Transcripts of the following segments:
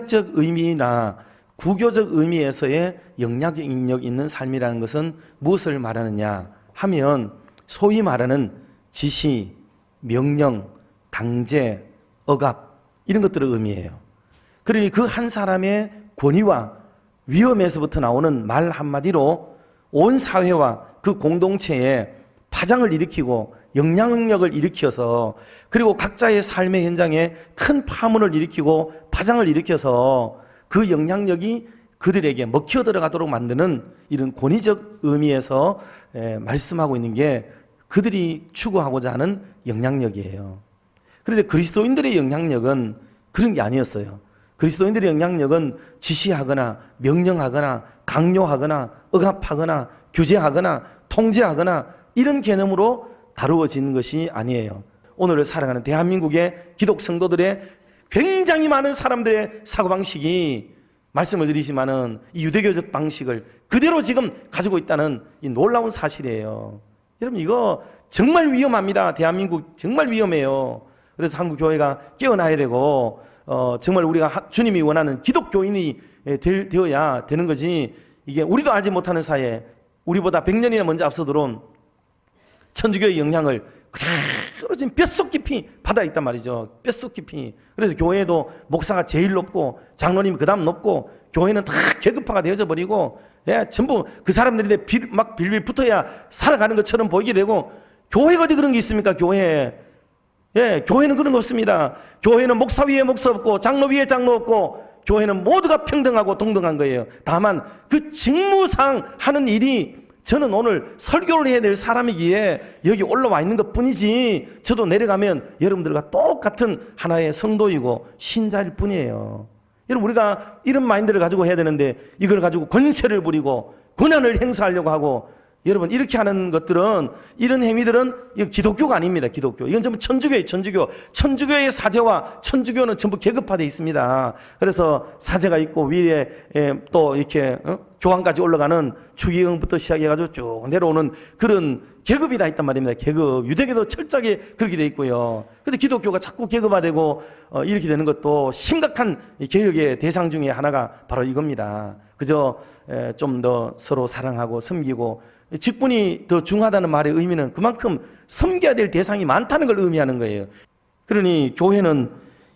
신학적 의미나 구교적 의미에서의 영향력 있는 삶이라는 것은 무엇을 말하느냐 하면 소위 말하는 지시, 명령, 강제, 억압 이런 것들을 의미해요. 그러니 그 한 사람의 권위와 위험에서부터 나오는 말 한마디로 온 사회와 그 공동체에 파장을 일으키고 영향력을 일으켜서 그리고 각자의 삶의 현장에 큰 파문을 일으키고 파장을 일으켜서 그 영향력이 그들에게 먹혀 들어가도록 만드는 이런 권위적 의미에서 말씀하고 있는 게 그들이 추구하고자 하는 영향력이에요. 그런데 그리스도인들의 영향력은 그런 게 아니었어요. 그리스도인들의 영향력은 지시하거나 명령하거나 강요하거나 억압하거나 규제하거나 통제하거나 이런 개념으로 다루어지는 것이 아니에요. 오늘 살아가는 대한민국의 기독 성도들의 굉장히 많은 사람들의 사고방식이 말씀을 드리지만은 이 유대교적 방식을 그대로 지금 가지고 있다는 이 놀라운 사실이에요. 여러분 이거 정말 위험합니다. 대한민국 정말 위험해요. 그래서 한국 교회가 깨어나야 되고 정말 우리가 주님이 원하는 기독교인이 되어야 되는 거지. 이게 우리도 알지 못하는 사이에 우리보다 100년이나 먼저 앞서 들어온 천주교의 영향을 그대로 지금 뼛속 깊이 받아 있단 말이죠. 뼛속 깊이. 그래서 교회도 목사가 제일 높고 장로님이 그 다음 높고 교회는 다 계급화가 되어져 버리고 전부 그 사람들이 막 빌빌 붙어야 살아가는 것처럼 보이게 되고 교회가 어디 그런 게 있습니까? 교회는 그런 거 없습니다. 교회는 목사 위에 목사 없고 장로 위에 장로 없고 교회는 모두가 평등하고 동등한 거예요. 다만 그 직무상 하는 일이 저는 오늘 설교를 해야 될 사람이기에 여기 올라와 있는 것 뿐이지 저도 내려가면 여러분들과 똑같은 하나의 성도이고 신자일 뿐이에요. 여러분 우리가 이런 마인드를 가지고 해야 되는데 이걸 가지고 권세를 부리고 권한을 행사하려고 하고 여러분 이렇게 하는 것들은 이런 행위들은 이거 기독교가 아닙니다. 기독교. 이건 전부 천주교예요. 천주교. 천주교의 사제와 천주교는 전부 계급화되어 있습니다. 그래서 사제가 있고 위에 또 이렇게 교황까지 올라가는 추기경부터 시작해가지고 쭉 내려오는 그런 계급이 다 있단 말입니다. 계급. 유대교도 철저하게 그렇게 되어 있고요. 근데 기독교가 자꾸 계급화되고 이렇게 되는 것도 심각한 개혁의 대상 중에 하나가 바로 이겁니다. 그저 좀 더 서로 사랑하고 섬기고 직분이 더 중하다는 말의 의미는 그만큼 섬겨야 될 대상이 많다는 걸 의미하는 거예요. 그러니 교회는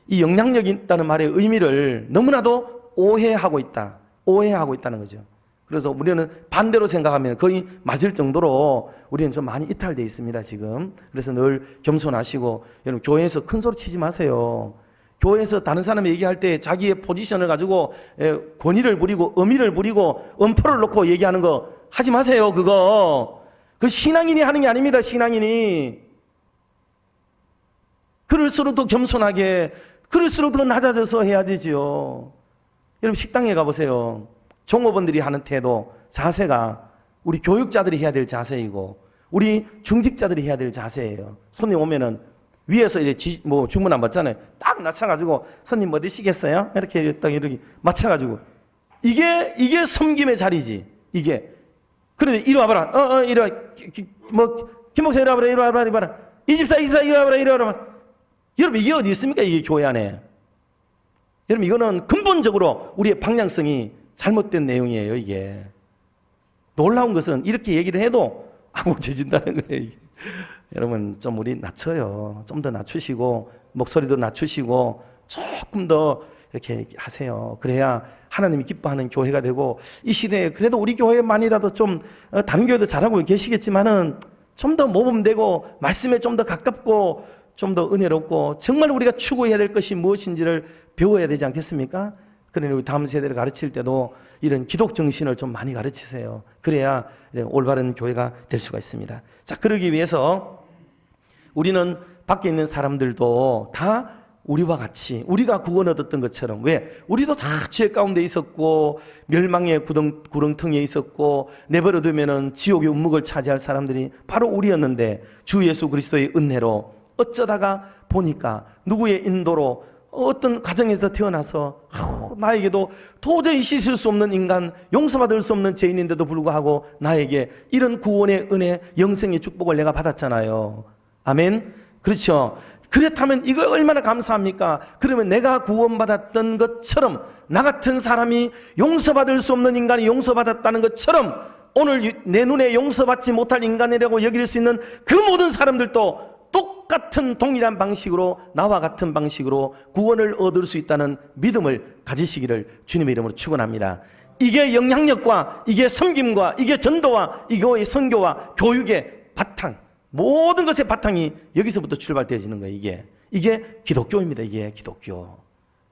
이 영향력이 있다는 말의 의미를 너무나도 오해하고 있다는 거죠. 그래서 우리는 반대로 생각하면 거의 맞을 정도로 우리는 좀 많이 이탈되어 있습니다, 지금. 그래서 늘 겸손하시고, 여러분, 교회에서 큰 소리 치지 마세요. 교회에서 다른 사람이 얘기할 때 자기의 포지션을 가지고 권위를 부리고 엄의를 부리고 엄포를 놓고 얘기하는 거 하지 마세요. 그거 그 신앙인이 하는 게 아닙니다. 신앙인이 그럴수록 더 겸손하게 그럴수록 더 낮아져서 해야 되지요. 여러분 식당에 가보세요. 종업원들이 하는 태도 자세가 우리 교육자들이 해야 될 자세이고 우리 중직자들이 해야 될 자세예요. 손님 오면은 위에서 이렇게 주문 안 받잖아요. 딱 낮춰가지고 손님 뭐 드시겠어요? 이렇게 딱 이렇게 맞춰가지고 이게 섬김의 자리지. 이게 그런데 이리 와봐라. 이리 와. 김 목사 이리 와봐라. 이리 와봐라. 이 집사 이리 와봐라. 이리 와봐라. 여러분 이게 어디 있습니까? 이게 교회 안에. 여러분 이거는 근본적으로 우리의 방향성이 잘못된 내용이에요. 이게 놀라운 것은 이렇게 얘기를 해도 안 고쳐진다는 거예요. 이게. 여러분 좀 우리 낮춰요. 좀 더 낮추시고 목소리도 낮추시고 조금 더 이렇게 하세요. 그래야 하나님이 기뻐하는 교회가 되고 이 시대에 그래도 우리 교회만이라도 좀 다른 교회도 잘하고 계시겠지만은 좀 더 모범되고 말씀에 좀 더 가깝고 좀 더 은혜롭고 정말 우리가 추구해야 될 것이 무엇인지를 배워야 되지 않겠습니까? 그러니 우리 다음 세대를 가르칠 때도 이런 기독 정신을 좀 많이 가르치세요. 그래야 올바른 교회가 될 수가 있습니다. 자, 그러기 위해서 우리는 밖에 있는 사람들도 다 우리와 같이 우리가 구원 얻었던 것처럼 왜? 우리도 다 죄 가운데 있었고 멸망의 구렁텅이에 있었고 내버려두면은 지옥의 운목을 차지할 사람들이 바로 우리였는데 주 예수 그리스도의 은혜로 어쩌다가 보니까 누구의 인도로 어떤 가정에서 태어나서 나에게도 도저히 씻을 수 없는 인간, 용서받을 수 없는 죄인인데도 불구하고 나에게 이런 구원의 은혜, 영생의 축복을 내가 받았잖아요. 아멘. 그렇죠. 그렇다면 이거 얼마나 감사합니까? 그러면 내가 구원받았던 것처럼 나 같은 사람이 용서받을 수 없는 인간이 용서받았다는 것처럼 오늘 내 눈에 용서받지 못할 인간이라고 여길 수 있는 그 모든 사람들도 똑같은 동일한 방식으로 나와 같은 방식으로 구원을 얻을 수 있다는 믿음을 가지시기를 주님의 이름으로 축원합니다. 이게 영향력과 이게 섬김과 이게 전도와 이거의 선교와 교육의 바탕, 모든 것의 바탕이 여기서부터 출발되어지는 거예요. 이게 기독교입니다. 이게 기독교.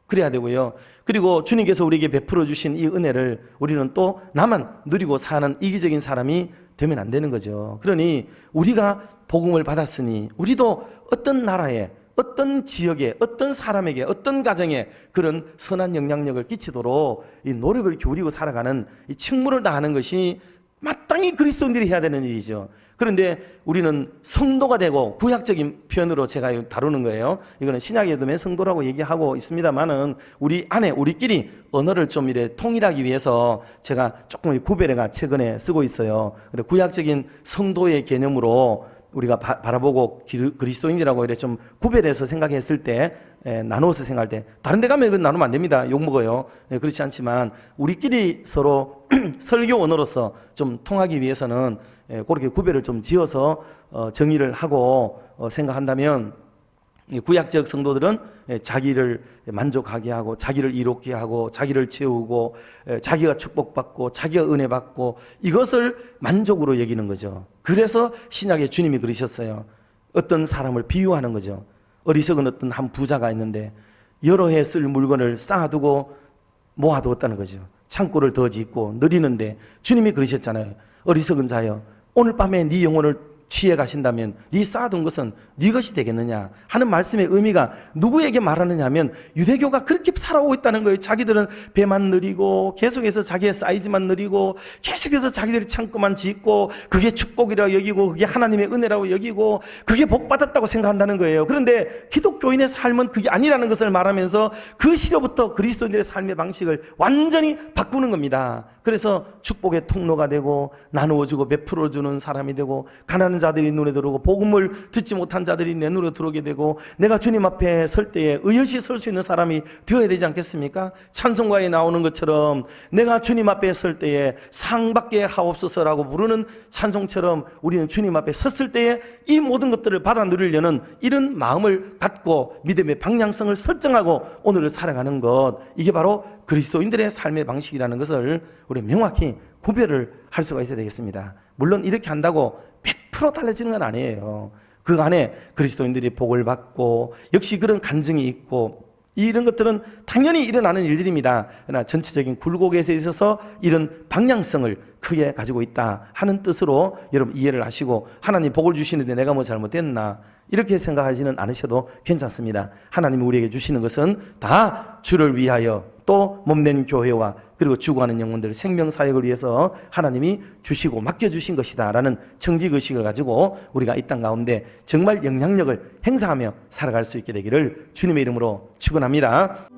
그래야 되고요. 그리고 주님께서 우리에게 베풀어 주신 이 은혜를 우리는 또 나만 누리고 사는 이기적인 사람이 되면 안 되는 거죠. 그러니 우리가 복음을 받았으니 우리도 어떤 나라에, 어떤 지역에, 어떤 사람에게, 어떤 가정에 그런 선한 영향력을 끼치도록 이 노력을 기울이고 살아가는 이 책무를 다하는 것이 마땅히 그리스도인들이 해야 되는 일이죠. 그런데 우리는 성도가 되고, 구약적인 표현으로 제가 다루는 거예요. 이거는 신약에도 성도라고 얘기하고 있습니다만은 우리 안에 우리끼리 언어를 좀 이래 통일하기 위해서 제가 조금 구별해가 최근에 쓰고 있어요. 구약적인 성도의 개념으로 우리가 바라보고 그리스도인이라고 이래 좀 구별해서 생각했을 때, 나누어서 생각할 때, 다른 데 가면 그건 나누면 안 됩니다. 욕먹어요. 그렇지 않지만 우리끼리 서로 설교 언어로서 좀 통하기 위해서는 그렇게 구별을 좀 지어서 정의를 하고 생각한다면, 구약적 성도들은 자기를 만족하게 하고 자기를 이롭게 하고 자기를 채우고 자기가 축복받고 자기가 은혜 받고 이것을 만족으로 여기는 거죠. 그래서 신약에 주님이 그러셨어요. 어떤 사람을 비유하는 거죠. 어리석은 어떤 한 부자가 있는데 여러 해 쓸 물건을 쌓아두고 모아두었다는 거죠. 창고를 더 짓고 느리는데 주님이 그러셨잖아요. 어리석은 자여, 오늘 밤에 네 영혼을 취해 가신다면 네 쌓아둔 것은 네 것이 되겠느냐 하는 말씀의 의미가 누구에게 말하느냐 하면 유대교가 그렇게 살아오고 있다는 거예요. 자기들은 배만 느리고 계속해서 자기의 사이즈만 느리고 계속해서 자기들이 창고만 짓고 그게 축복이라고 여기고 그게 하나님의 은혜라고 여기고 그게 복받았다고 생각한다는 거예요. 그런데 기독교인의 삶은 그게 아니라는 것을 말하면서 그 시로부터 그리스도인들의 삶의 방식을 완전히 바꾸는 겁니다. 그래서 축복의 통로가 되고 나누어주고 베풀어주는 사람이 되고 가난한 자들이 눈에 들어오고 복음을 듣지 못한 자들이 내 눈에 들어오게 되고 내가 주님 앞에 설 때에 의젓이 설 수 있는 사람이 되어야 되지 않겠습니까? 찬송가에 나오는 것처럼 내가 주님 앞에 설 때에 상받게 하옵소서라고 부르는 찬송처럼 우리는 주님 앞에 섰을 때에 이 모든 것들을 받아 누리려는 이런 마음을 갖고 믿음의 방향성을 설정하고 오늘을 살아가는 것, 이게 바로 그리스도인들의 삶의 방식이라는 것을 우리 명확히 구별을 할 수가 있어야 되겠습니다. 물론 이렇게 한다고 100% 달라지는 건 아니에요. 그 안에 그리스도인들이 복을 받고 역시 그런 간증이 있고 이런 것들은 당연히 일어나는 일들입니다. 그러나 전체적인 굴곡에서 있어서 이런 방향성을 크게 가지고 있다 하는 뜻으로 여러분 이해를 하시고, 하나님 복을 주시는데 내가 뭐 잘못됐나 이렇게 생각하지는 않으셔도 괜찮습니다. 하나님이 우리에게 주시는 것은 다 주를 위하여 또 몸된 교회와 그리고 죽어가는 영혼들 생명사역을 위해서 하나님이 주시고 맡겨주신 것이다 라는 청지의식을 가지고 우리가 이 땅 가운데 정말 영향력을 행사하며 살아갈 수 있게 되기를 주님의 이름으로 축원합니다.